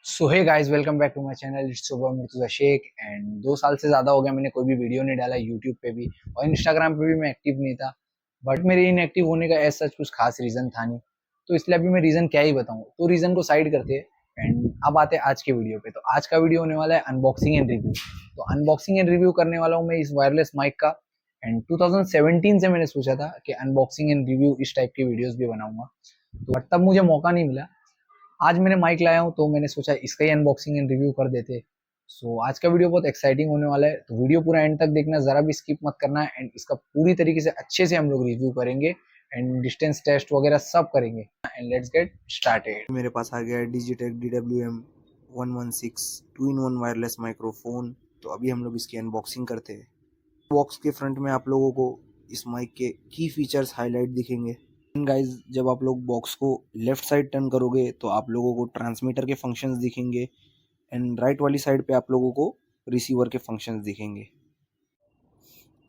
So hey guys, welcome back to my channel. It's Subah Murtaza Sheikh. And 2 साल से ज़्यादा हो गया मैंने कोई भी वीडियो नहीं डाला यूट्यूब पे भी, और इंस्टाग्राम पे भी मैं एक्टिव नहीं था। बट मेरे इनएक्टिव होने का ऐसा कुछ खास रीज़न था नहीं, तो इसलिए अभी मैं रीज़न क्या ही बताऊँ, तो रीज़न को साइड करते हैं एंड अब आते हैं आज के वीडियो पे। तो आज का वीडियो होने वाला है अनबॉक्सिंग एंड रिव्यू। तो अनबॉक्सिंग एंड रिव्यू करने वाला हूँ मैं इस वायरलेस माइक का। एंड 2017 से मैंने सोचा था कि अनबॉक्सिंग एंड रिव्यू इस टाइप की वीडियोस भी बनाऊंगा, तो बट तब मुझे मौका नहीं मिला। आज मैंने माइक लाया हूँ तो मैंने सोचा इसका ही अनबॉक्सिंग एंड रिव्यू कर देते। सो आज का वीडियो बहुत एक्साइटिंग होने वाला है, तो वीडियो पूरा एंड तक देखना, जरा भी स्किप मत करना है। एंड इसका पूरी तरीके से अच्छे से हम लोग रिव्यू करेंगे एंड डिस्टेंस टेस्ट वगैरह सब करेंगे। And let's get started. मेरे पास आ गया है Digitek DWM-116 two in one wireless microphone. तो अभी हम लोग इसकी अनबॉक्सिंग करते हैं। बॉक्स के फ्रंट में आप लोगों को इस माइक के की फीचर्स हाईलाइट दिखेंगे। गाइज, जब आप लोग बॉक्स को लेफ्ट साइड टर्न करोगे तो आप लोगों को ट्रांसमीटर के फंक्शंस दिखेंगे एंड राइट वाली साइड पे आप लोगों को रिसीवर के फंक्शंस दिखेंगे।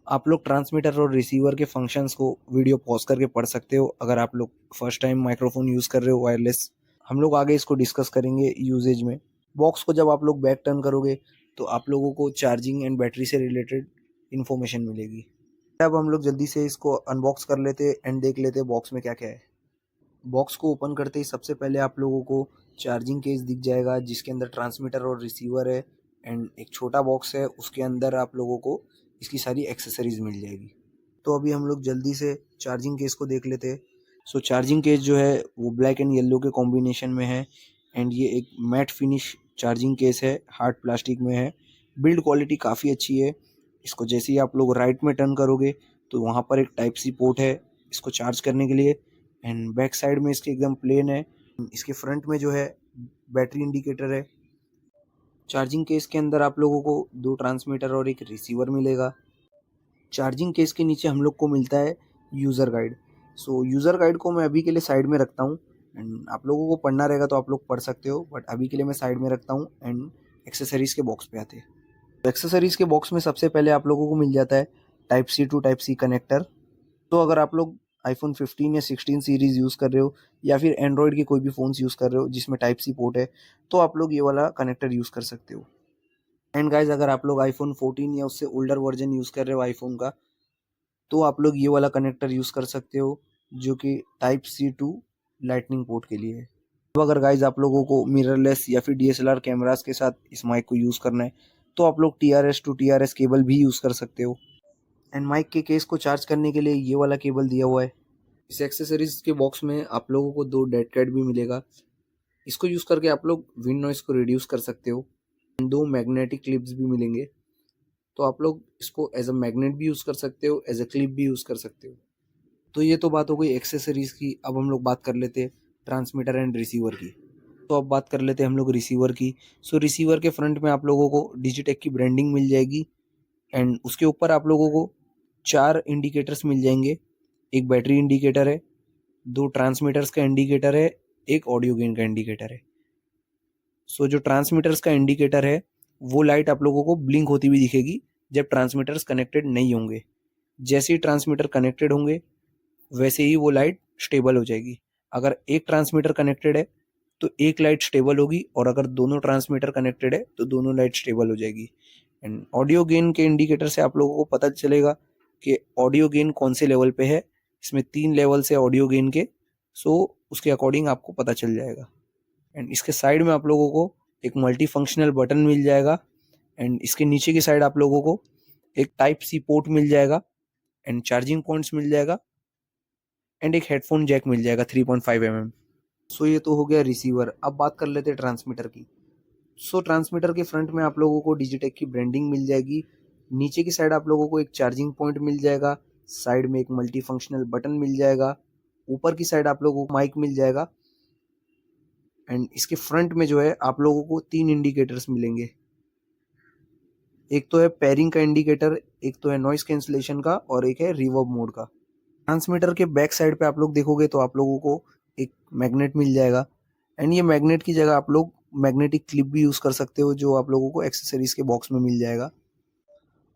आप लोग ट्रांसमीटर और रिसीवर के फंक्शंस को वीडियो पॉज करके पढ़ सकते हो अगर आप लोग फर्स्ट टाइम माइक्रोफोन यूज़ कर रहे हो वायरलेस। हम लोग आगे इसको डिस्कस करेंगे यूजेज में। बॉक्स को जब आप लोग बैक टर्न करोगे तो आप लोगों को चार्जिंग एंड बैटरी से रिलेटेड इन्फॉर्मेशन मिलेगी। अब हम लोग जल्दी से इसको अनबॉक्स कर लेते एंड देख लेते बॉक्स में क्या क्या है। बॉक्स को ओपन करते ही सबसे पहले आप लोगों को चार्जिंग केस दिख जाएगा जिसके अंदर ट्रांसमीटर और रिसीवर है एंड एक छोटा बॉक्स है, उसके अंदर आप लोगों को इसकी सारी एक्सेसरीज मिल जाएगी। तो अभी हम लोग जल्दी से चार्जिंग केस को देख लेते हैं। सो चार्जिंग केस जो है वो ब्लैक एंड येलो के कॉम्बिनेशन में है एंड ये एक मैट फिनिश चार्जिंग केस है, हार्ड प्लास्टिक में है। बिल्ड क्वालिटी काफ़ी अच्छी है। इसको जैसे ही आप लोग राइट में टर्न करोगे तो वहाँ पर एक टाइप सी पोर्ट है इसको चार्ज करने के लिए एंड बैक साइड में इसके एकदम प्लेन है। इसके फ्रंट में जो है बैटरी इंडिकेटर है। चार्जिंग केस के अंदर आप लोगों को 2 ट्रांसमीटर और एक रिसीवर मिलेगा। चार्जिंग केस के नीचे हम लोग को मिलता है यूज़र गाइड। सो यूज़र गाइड को मैं अभी के लिए साइड में रखता हूँ एंड आप लोगों को पढ़ना रहेगा तो आप लोग पढ़ सकते हो, बट अभी के लिए मैं साइड में रखता हूँ एंड एक्सेसरीज़ के बॉक्स पे आते हैं। तो एक्सेसरीज़ के बॉक्स में सबसे पहले आप लोगों को मिल जाता है type C to type C connector. तो अगर आप लोग आईफोन 15 या 16 सीरीज़ यूज़ कर रहे हो या फिर एंड्रॉयड के कोई भी फ़ोन्स यूज़ कर रहे हो जिसमें टाइप सी पोर्ट है तो आप लोग ये वाला कनेक्टर यूज़ कर सकते हो। एंड गाइज, अगर आप लोग आईफोन 14 या उससे ओल्डर वर्जन यूज़ कर रहे हो आईफोन का तो आप लोग ये वाला कनेक्टर यूज़ कर सकते हो जो कि type C to lightning port के लिए है। अब अगर गाइज आप लोगों को मिररलेस या फिर DSLR कैमरास के साथ इस माइक को यूज़ करना है तो आप लोग TRS टू TRS केबल भी यूज़ कर सकते हो। एंड माइक के केस को चार्ज करने के लिए ये वाला केबल दिया हुआ है। इस एक्सेसरीज के बॉक्स में आप लोगों को 2 डेड कैट भी मिलेगा। इसको यूज़ करके आप लोग विंड नॉइस को रिड्यूस कर सकते हो। 2 मैग्नेटिक क्लिप्स भी मिलेंगे, तो आप लोग इसको एज अ मैग्नेट भी यूज़ कर सकते हो, एज अ क्लिप भी यूज़ कर सकते हो। तो ये तो बात हो गई एक्सेसरीज की। अब हम लोग बात कर लेते हैं ट्रांसमीटर एंड रिसीवर की। तो अब बात कर लेते हैं हम लोग रिसीवर की। सो रिसीवर के फ्रंट में आप लोगों को डिजिटेक की ब्रांडिंग मिल जाएगी एंड उसके ऊपर आप लोगों को 4 इंडिकेटर्स मिल जाएंगे। एक बैटरी इंडिकेटर है, 2 ट्रांसमीटर्स का इंडिकेटर है, एक ऑडियो गेन का इंडिकेटर है। सो जो ट्रांसमीटर्स का इंडिकेटर है वो लाइट आप लोगों को ब्लिंक होती हुई दिखेगी जब ट्रांसमीटर्स कनेक्टेड नहीं होंगे। जैसे ही ट्रांसमीटर कनेक्टेड होंगे वैसे ही वो लाइट स्टेबल हो जाएगी। अगर एक ट्रांसमीटर कनेक्टेड है तो एक लाइट स्टेबल होगी और अगर दोनों ट्रांसमीटर कनेक्टेड है तो दोनों लाइट स्टेबल हो जाएगी। एंड ऑडियो गेन के इंडिकेटर से आप लोगों को पता चलेगा कि ऑडियो गेन कौन से लेवल पे है। इसमें 3 लेवल से ऑडियो गेन के, सो उसके अकॉर्डिंग आपको पता चल जाएगा। एंड इसके साइड में आप लोगों को एक मल्टी फंक्शनल बटन मिल जाएगा एंड इसके नीचे की साइड आप लोगों को एक टाइप सी पोर्ट मिल जाएगा एंड चार्जिंग पॉइंट्स मिल जाएगा एंड एक हेडफोन जैक मिल जाएगा 3.5 mm। सो ये तो हो गया रिसीवर। अब बात कर लेते हैं ट्रांसमीटर की। सो ट्रांसमीटर के फ्रंट में आप लोगों को डिजिटेक की ब्रांडिंग मिल जाएगी। नीचे की साइड आप लोगों को एक चार्जिंग पॉइंट मिल जाएगा, साइड में एक मल्टी फंक्शनल बटन मिल जाएगा, ऊपर की साइड आप लोगों को माइक मिल जाएगा एंड इसके फ्रंट में जो है आप लोगों को 3 इंडिकेटर्स मिलेंगे। एक तो है पेयरिंग का इंडिकेटर, एक तो है नॉइस कैंसलेशन का और एक है रिवर्ब मोड का। ट्रांसमीटर के बैक साइड पे आप लोग देखोगे तो आप लोगों को एक मैग्नेट मिल जाएगा एंड ये मैग्नेट की जगह आप लोग मैग्नेटिक क्लिप भी यूज़ कर सकते हो जो आप लोगों को एक्सेसरीज के बॉक्स में मिल जाएगा।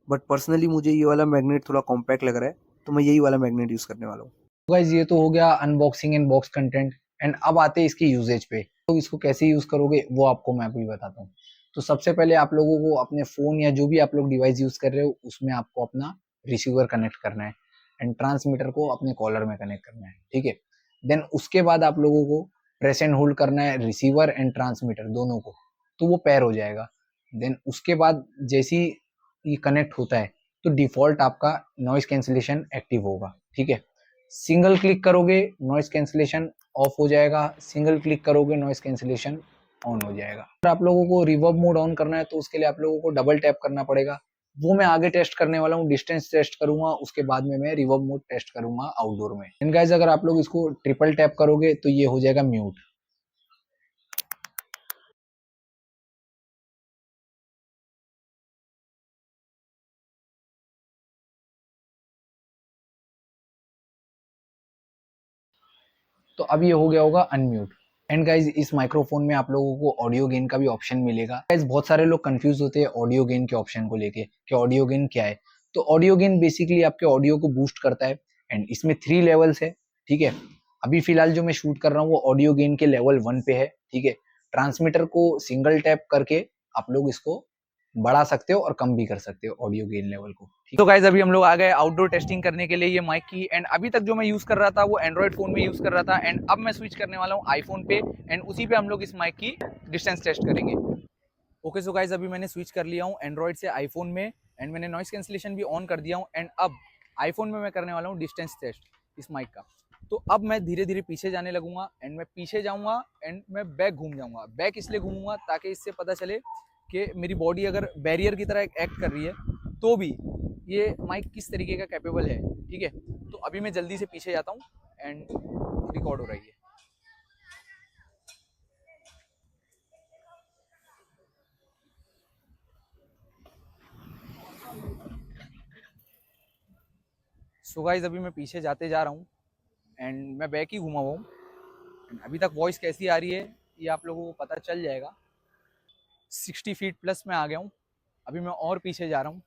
बट पर्सनली मुझे ये वाला मैग्नेट थोड़ा कॉम्पैक्ट लग रहा है तो मैं यही वाला मैग्नेट यूज़ करने वाला हूँ। गाइस, ये तो हो गया unboxing and box content. And अब आते हैं इसकी यूजेज पे। तो इसको कैसे यूज करोगे वो आपको मैं अभी बताता हूँ। तो सबसे पहले आप लोगों को अपने फोन या जो भी आप लोग डिवाइस यूज कर रहे हो उसमें आपको अपना रिसीवर कनेक्ट करना है एंड ट्रांसमीटर को अपने कॉलर में कनेक्ट करना है, ठीक है। देन उसके बाद आप लोगों को प्रेस एंड होल्ड करना है रिसीवर एंड ट्रांसमीटर दोनों को, तो वो पेयर हो जाएगा। देन उसके बाद जैसे ही ये कनेक्ट होता है तो डिफॉल्ट आपका नॉइस कैंसिलेशन एक्टिव होगा, ठीक है। सिंगल क्लिक करोगे नॉइस कैंसिलेशन ऑफ हो जाएगा, सिंगल क्लिक करोगे नॉइस कैंसिलेशन ऑन हो जाएगा। अगर आप लोगों को रिवर्ब मोड ऑन करना है तो उसके लिए आप लोगों को डबल टैप करना पड़ेगा, वो मैं आगे टेस्ट करने वाला हूँ, डिस्टेंस टेस्ट करूंगा, उसके बाद में मैं रिवर्ब मोड टेस्ट करूंगा आउटडोर में। एंड गाइस अगर आप लोग इसको ट्रिपल टैप करोगे तो ये हो जाएगा म्यूट। तो अब ये हो गया होगा अनम्यूट। एंड गाइज इस माइक्रोफोन में आप लोगों को ऑडियो गेन का भी ऑप्शन मिलेगा। गाइज बहुत सारे लोग कंफ्यूज होते हैं ऑडियो गेन के ऑप्शन को लेके कि ऑडियो गेन क्या है। तो ऑडियो गेन बेसिकली आपके ऑडियो को बूस्ट करता है एंड इसमें 3 लेवल्स है, ठीक है। अभी फिलहाल जो मैं शूट कर रहा हूँ वो ऑडियो गेन के लेवल 1 पे है, ठीक है। ट्रांसमीटर को सिंगल टैप करके आप लोग इसको बढ़ा सकते हो और कम भी कर सकते हो ऑडियो गेन लेवल को। तो गाइज अभी हम लोग आ गए आउटडोर टेस्टिंग करने के लिए ये माइक की। एंड अभी तक जो मैं यूज कर रहा था वो एंड्रॉइड फोन में यूज कर रहा था एंड अब मैं स्विच करने वाला हूँ आईफोन पे एंड उसी पे हम लोग इस माइक की डिस्टेंस टेस्ट करेंगे। ओके सो गाइज अभी मैंने स्विच कर लिया हूँ एंड्रॉइड से आईफोन में एंड मैंने नॉइस कैंसिलेशन भी ऑन कर दिया हूँ एंड अब आईफोन में मैं करने वाला हूँ डिस्टेंस टेस्ट इस माइक का। तो अब मैं धीरे धीरे पीछे जाने लगूंगा एंड मैं पीछे जाऊंगा एंड मैं बैक घूम जाऊंगा। बैक इसलिए घूमूंगा ताकि इससे पता चले कि मेरी बॉडी अगर बैरियर की तरह एक्ट कर रही है तो भी ये माइक किस तरीके का कैपेबल है, ठीक है। तो अभी मैं जल्दी से पीछे जाता हूँ एंड रिकॉर्ड हो रही है। सो गाइस अभी मैं पीछे जाते जा रहा हूँ एंड मैं बैक ही घुमा हुआ हूँ एंड अभी तक वॉइस कैसी आ रही है ये आप लोगों को पता चल जाएगा। 60 फीट प्लस में आ गया हूँ। अभी मैं और पीछे जा रहा हूँ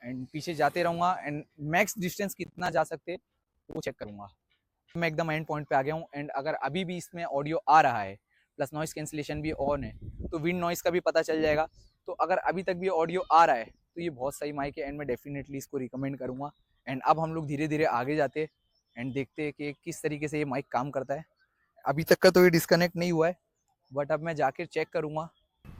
एंड पीछे जाते रहूँगा एंड मैक्स डिस्टेंस कितना जा सकते वो चेक करूँगा। मैं एकदम एंड पॉइंट पे आ गया हूँ एंड अगर अभी भी इसमें ऑडियो आ रहा है प्लस नॉइस कैंसिलेशन भी ऑन है तो विंड नॉइस का भी पता चल जाएगा। तो अगर अभी तक भी ऑडियो आ रहा है तो ये बहुत सही माइक है एंड मैं डेफिनेटली इसको रिकमेंड करूँगा। एंड अब हम लोग धीरे धीरे आगे जाते एंड देखते हैं कि किस तरीके से ये माइक काम करता है। अभी तक का तो ये डिस्कनेक्ट नहीं हुआ है बट अब मैं जाकर चेक करूँगा।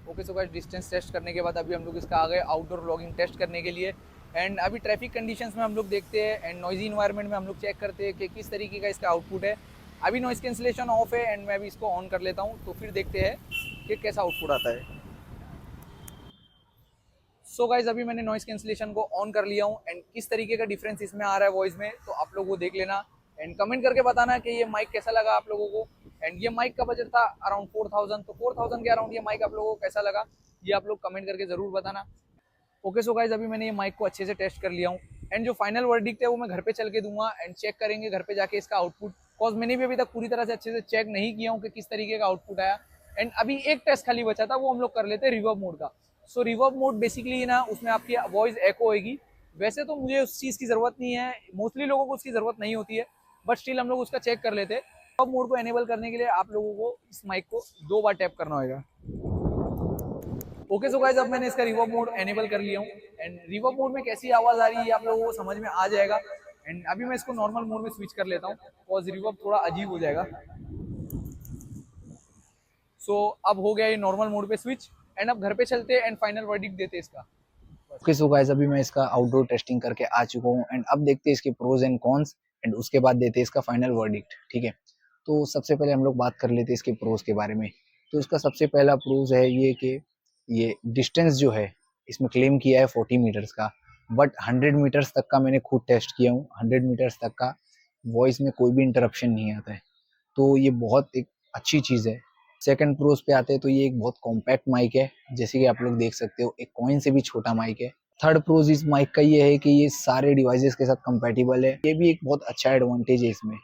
Okay so guys distance test करने के बाद अभी हम लोग इसका आ गए आउटडोर व्लॉगिंग टेस्ट करने के लिए एंड अभी ट्रैफिक कंडीशंस में हम लोग देखते हैं एंड नॉइजी इन्वायरमेंट में हम लोग चेक करते हैं कि किस तरीके का इसका आउटपुट है। अभी नॉइस कैंसिलेशन ऑफ है एंड मैं अभी इसको ऑन कर लेता हूँ तो फिर देखते हैं कि कैसा आउटपुट आता है। सो गाइस अभी मैंने नॉइस कैंसिलेशन को ऑन कर लिया हूँ एंड किस तरीके का डिफरेंस इसमें आ रहा है वॉइस में तो आप लोग वो देख लेना एंड कमेंट करके बताना कि ये माइक कैसा लगा आप लोगों को। एंड ये माइक का बजट था अराउंड 4000, तो 4000 के अराउंड ये माइक आप लोगों को कैसा लगा ये आप लोग कमेंट करके जरूर बताना। ओके सो गाइज अभी मैंने ये माइक को अच्छे से टेस्ट कर लिया हूँ एंड जो फाइनल वर्डिक्ट है वो मैं घर पे चल के दूंगा एंड चेक करेंगे घर पे जाके इसका आउटपुट। कॉज मैंने भी अभी तक पूरी तरह से अच्छे से चेक नहीं किया हूँ कि किस तरीके का आउटपुट आया एंड अभी एक टेस्ट खाली बचा था वो हम लोग कर लेते हैं रिवर्ब मोड का। सो रिवर्ब मोड बेसिकली ना उसमें आपकी वॉइस एको होगी। वैसे तो मुझे उस चीज़ की ज़रूरत नहीं है, मोस्टली लोगों को उसकी ज़रूरत नहीं होती है बट स्टिल हम लोग उसका चेक कर लेते हैं। रिवर्ब मोड को एनेबल करने के लिए आप लोगों को इस माइक को 2 बार टैप करना होगा। ओके सो गाइस अब मैंने इसका रिवर्ब मोड एनेबल कर लिया हूँ एंड रिवर्ब मोड में कैसी आवाज़ आ रही है आप लोगों को समझ में आ जाएगा। एंड अभी मैं इसको नॉर्मल मोड में स्विच कर लेता हूँ बिकॉज रिवर्ब थोड़ा अजीब हो जाएगा। सो अब हो गया ये नॉर्मल मोड पे स्विच एंड अब घर पे चलते हैं एंड फाइनल वर्डिक्ट देते हैं इसका। ओके सो गाइस अभी मैं इसका आउटडोर टेस्टिंग करके आ चुका हूँ एंड अब देखते हैं इसके प्रोज एंड कॉन्स एंड उसके बाद देते हैं इसका फाइनल वर्डिक्ट, ठीक है। तो सबसे पहले हम लोग बात कर लेते हैं इसके प्रोज के बारे में। तो इसका सबसे पहला प्रोज है ये कि ये डिस्टेंस जो है इसमें क्लेम किया है 40 मीटर्स का बट 100 मीटर्स तक का मैंने खुद टेस्ट किया हूँ, 100 मीटर्स तक का वॉइस में कोई भी इंटरप्शन नहीं आता है, तो ये बहुत एक अच्छी चीज़ है। सेकंड प्रोज पे आते हैं तो ये एक बहुत कॉम्पैक्ट माइक है, जैसे कि आप लोग देख सकते हो एक कॉइन से भी छोटा माइक है। थर्ड प्रोज इस माइक का ये है कि ये सारे डिवाइसेस के साथ कंपैटिबल है, ये भी एक बहुत अच्छा एडवांटेज है इसमें।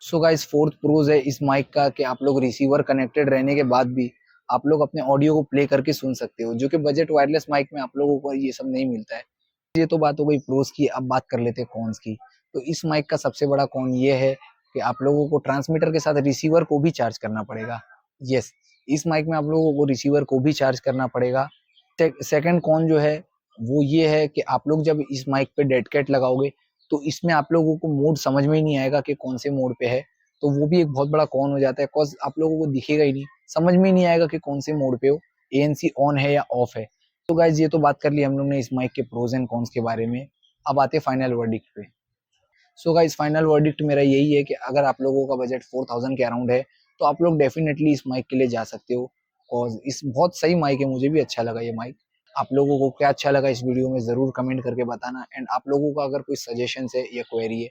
सो गाइस फोर्थ प्रोज है इस माइक का कि आप लोग रिसीवर कनेक्टेड रहने के बाद भी आप लोग अपने ऑडियो को प्ले करके सुन सकते हो, जो कि बजट वायरलेस माइक में आप लोगों को ये सब नहीं मिलता है। ये तो बात हो गई प्रोज की, अब बात कर लेते हैं कॉन्स की। तो इस माइक का सबसे बड़ा कॉन ये है कि आप लोगों को ट्रांसमीटर के साथ रिसीवर को भी चार्ज करना पड़ेगा। यस, इस माइक में आप लोगों को रिसीवर को भी चार्ज करना पड़ेगा। सेकंड कॉन जो है वो ये है कि आप लोग जब इस माइक पे डेड कैट लगाओगे तो इसमें आप लोगों को मोड समझ में ही नहीं आएगा कि कौन से मोड पे है, तो वो भी एक बहुत बड़ा कॉन हो जाता है, बिकॉज आप लोगों को दिखेगा ही नहीं, समझ में ही नहीं आएगा कि कौन से मोड पे हो, ANC ऑन है या ऑफ है। तो गाइज ये तो बात कर ली हम लोग ने इस माइक के प्रोज एंड कॉन्स के बारे में। अब आते फाइनल वर्डिक्ट पे। सो गाइज फाइनल वर्डिक्ट मेरा यही है कि अगर आप लोगों का बजट 4000 के अराउंड है तो आप लोग डेफिनेटली इस माइक के लिए जा सकते हो, बिकॉज इस बहुत सही माइक है, मुझे भी अच्छा लगा ये माइक। आप लोगों को क्या अच्छा लगा इस वीडियो में जरूर कमेंट करके बताना, एंड आप लोगों का अगर कोई सजेशन है या क्वेरी है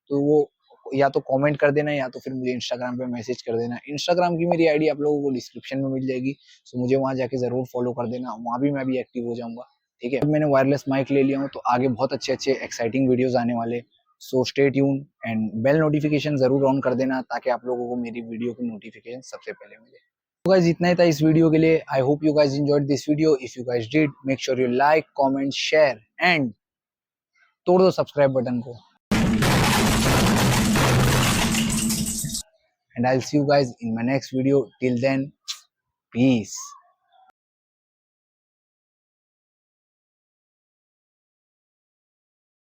तो वो या तो कमेंट कर देना या तो फिर मुझे इंस्टाग्राम पे मैसेज कर देना। इंस्टाग्राम की मेरी आईडी आप लोगों को डिस्क्रिप्शन में मिल जाएगी, सो मुझे वहां जाके जरूर फॉलो कर देना, वहां भी मैं भी एक्टिव हो जाऊंगा। ठीक है, अब मैंने वायरलेस माइक ले लिया हूँ तो आगे बहुत अच्छे अच्छे एक्साइटिंग वीडियोस आने वाले, so stay tune and bell notification जरूर ऑन कर देना ताकि आप लोगों को मेरी वीडियो की नोटिफिकेशन सबसे पहले मिले। तो गाइज इतना ही था इस वीडियो के लिए। I hope you guys enjoyed this video. If you guys did, make sure you like, comment, share and तोड़ दो सब्सक्राइब बटन को। And I'll see you guys in my next video. Till then, peace.